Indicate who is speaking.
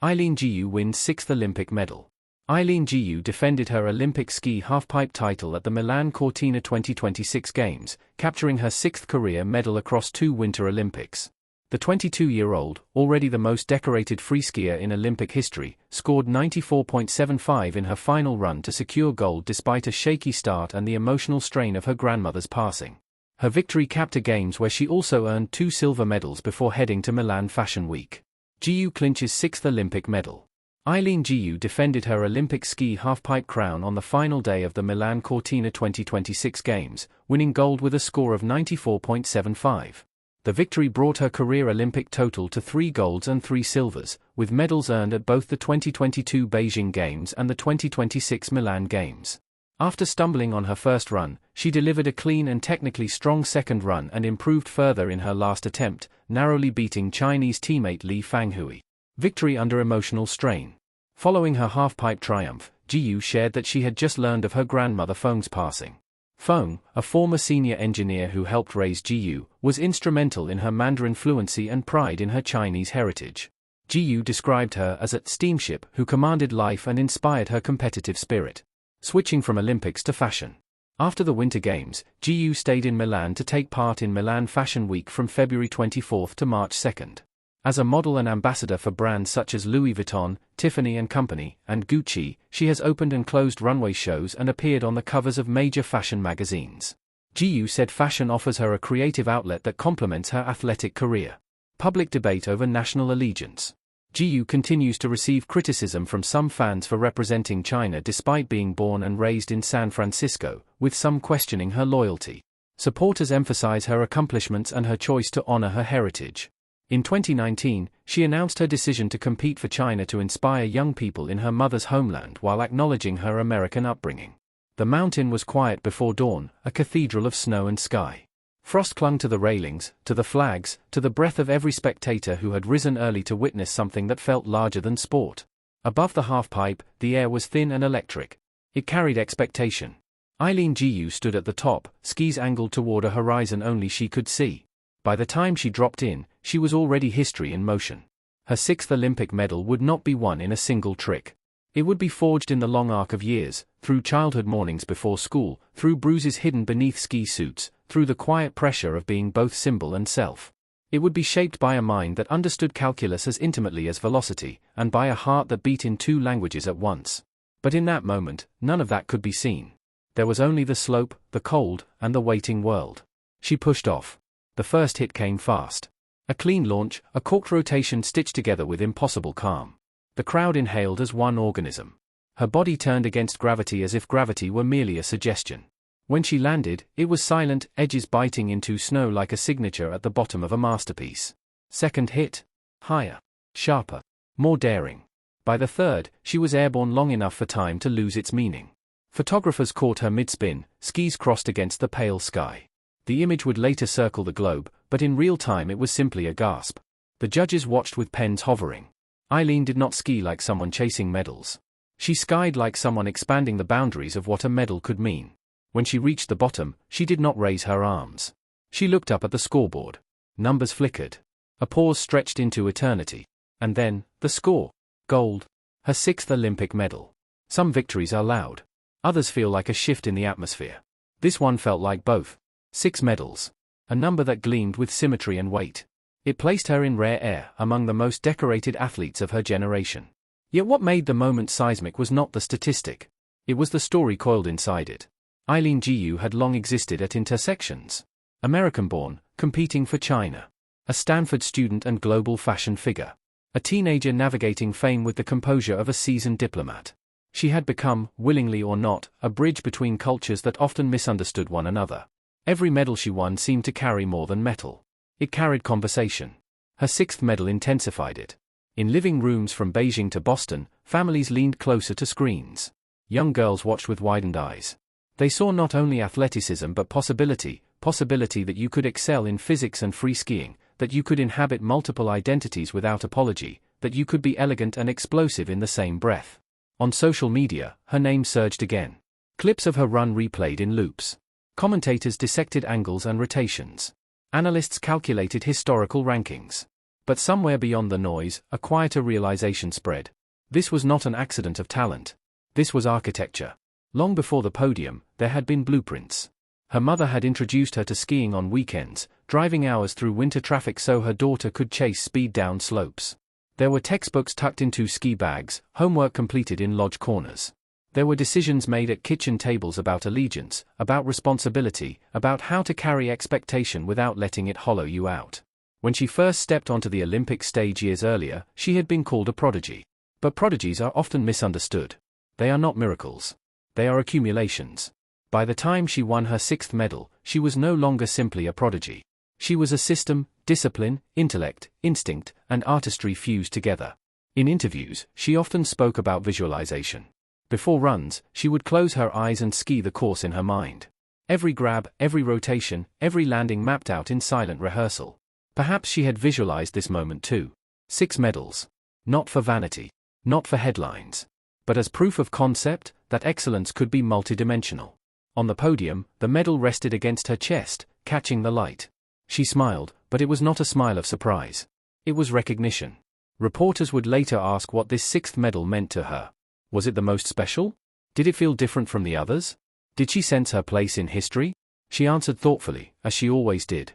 Speaker 1: Eileen Gu wins 6th Olympic medal. Eileen Gu defended her Olympic ski halfpipe title at the Milan Cortina 2026 Games, capturing her 6th career medal across 2 Winter Olympics. The 22-year-old, already the most decorated freeskier in Olympic history, scored 94.75 in her final run to secure gold despite a shaky start and the emotional strain of her grandmother's passing. Her victory capped a Games where she also earned 2 silver medals before heading to Milan Fashion Week. Gu clinches 6th Olympic medal. Eileen Gu defended her Olympic ski halfpipe crown on the final day of the Milan Cortina 2026 Games, winning gold with a score of 94.75. The victory brought her career Olympic total to 3 golds and 3 silvers, with medals earned at both the 2022 Beijing Games and the 2026 Milan Games. After stumbling on her first run, she delivered a clean and technically strong second run and improved further in her last attempt, narrowly beating Chinese teammate Li Fanghui. Victory under emotional strain. Following her halfpipe triumph, Gu shared that she had just learned of her grandmother Feng's passing. Feng, a former senior engineer who helped raise Gu, was instrumental in her Mandarin fluency and pride in her Chinese heritage. Gu described her as a steamship who commanded life and inspired her competitive spirit. Switching from Olympics to fashion. After the Winter Games, Gu stayed in Milan to take part in Milan Fashion Week from February 24 to March 2. As a model and ambassador for brands such as Louis Vuitton, Tiffany & Company, and Gucci, she has opened and closed runway shows and appeared on the covers of major fashion magazines. Gu said fashion offers her a creative outlet that complements her athletic career. Public debate over national allegiance. Gu continues to receive criticism from some fans for representing China despite being born and raised in San Francisco, with some questioning her loyalty. Supporters emphasize her accomplishments and her choice to honor her heritage. In 2019, she announced her decision to compete for China to inspire young people in her mother's homeland while acknowledging her American upbringing. The mountain was quiet before dawn, a cathedral of snow and sky. Frost clung to the railings, to the flags, to the breath of every spectator who had risen early to witness something that felt larger than sport. Above the halfpipe, the air was thin and electric. It carried expectation. Eileen Gu stood at the top, skis angled toward a horizon only she could see. By the time she dropped in, she was already history in motion. Her 6th Olympic medal would not be won in a single trick. It would be forged in the long arc of years, through childhood mornings before school, through bruises hidden beneath ski suits, through the quiet pressure of being both symbol and self. It would be shaped by a mind that understood calculus as intimately as velocity, and by a heart that beat in 2 languages at once. But in that moment, none of that could be seen. There was only the slope, the cold, and the waiting world. She pushed off. The first hit came fast. A clean launch, a corked rotation stitched together with impossible calm. The crowd inhaled as one organism. Her body turned against gravity as if gravity were merely a suggestion. When she landed, it was silent, edges biting into snow like a signature at the bottom of a masterpiece. Second hit. Higher. Sharper. More daring. By the third, she was airborne long enough for time to lose its meaning. Photographers caught her mid-spin, skis crossed against the pale sky. The image would later circle the globe, but in real time it was simply a gasp. The judges watched with pens hovering. Eileen did not ski like someone chasing medals. She skied like someone expanding the boundaries of what a medal could mean. When she reached the bottom, she did not raise her arms. She looked up at the scoreboard. Numbers flickered. A pause stretched into eternity. And then, the score. Gold. Her 6th Olympic medal. Some victories are loud. Others feel like a shift in the atmosphere. This one felt like both. 6 medals. A number that gleamed with symmetry and weight. It placed her in rare air, among the most decorated athletes of her generation. Yet what made the moment seismic was not the statistic. It was the story coiled inside it. Eileen Gu had long existed at intersections. American-born, competing for China. A Stanford student and global fashion figure. A teenager navigating fame with the composure of a seasoned diplomat. She had become, willingly or not, a bridge between cultures that often misunderstood one another. Every medal she won seemed to carry more than metal. It carried conversation. Her 6th medal intensified it. In living rooms from Beijing to Boston, families leaned closer to screens. Young girls watched with widened eyes. They saw not only athleticism but possibility that you could excel in physics and free skiing, that you could inhabit multiple identities without apology, that you could be elegant and explosive in the same breath. On social media, her name surged again. Clips of her run replayed in loops. Commentators dissected angles and rotations. Analysts calculated historical rankings. But somewhere beyond the noise, a quieter realization spread. This was not an accident of talent. This was architecture. Long before the podium, there had been blueprints. Her mother had introduced her to skiing on weekends, driving hours through winter traffic so her daughter could chase speed down slopes. There were textbooks tucked into ski bags, homework completed in lodge corners. There were decisions made at kitchen tables about allegiance, about responsibility, about how to carry expectation without letting it hollow you out. When she first stepped onto the Olympic stage years earlier, she had been called a prodigy. But prodigies are often misunderstood. They are not miracles. They are accumulations. By the time she won her 6th medal, she was no longer simply a prodigy. She was a system, discipline, intellect, instinct, and artistry fused together. In interviews, she often spoke about visualization. Before runs, she would close her eyes and ski the course in her mind. Every grab, every rotation, every landing mapped out in silent rehearsal. Perhaps she had visualized this moment too. 6 medals. Not for vanity. Not for headlines. But as proof of concept, that excellence could be multidimensional. On the podium, the medal rested against her chest, catching the light. She smiled, but it was not a smile of surprise. It was recognition. Reporters would later ask what this 6th medal meant to her. Was it the most special? Did it feel different from the others? Did she sense her place in history? She answered thoughtfully, as she always did.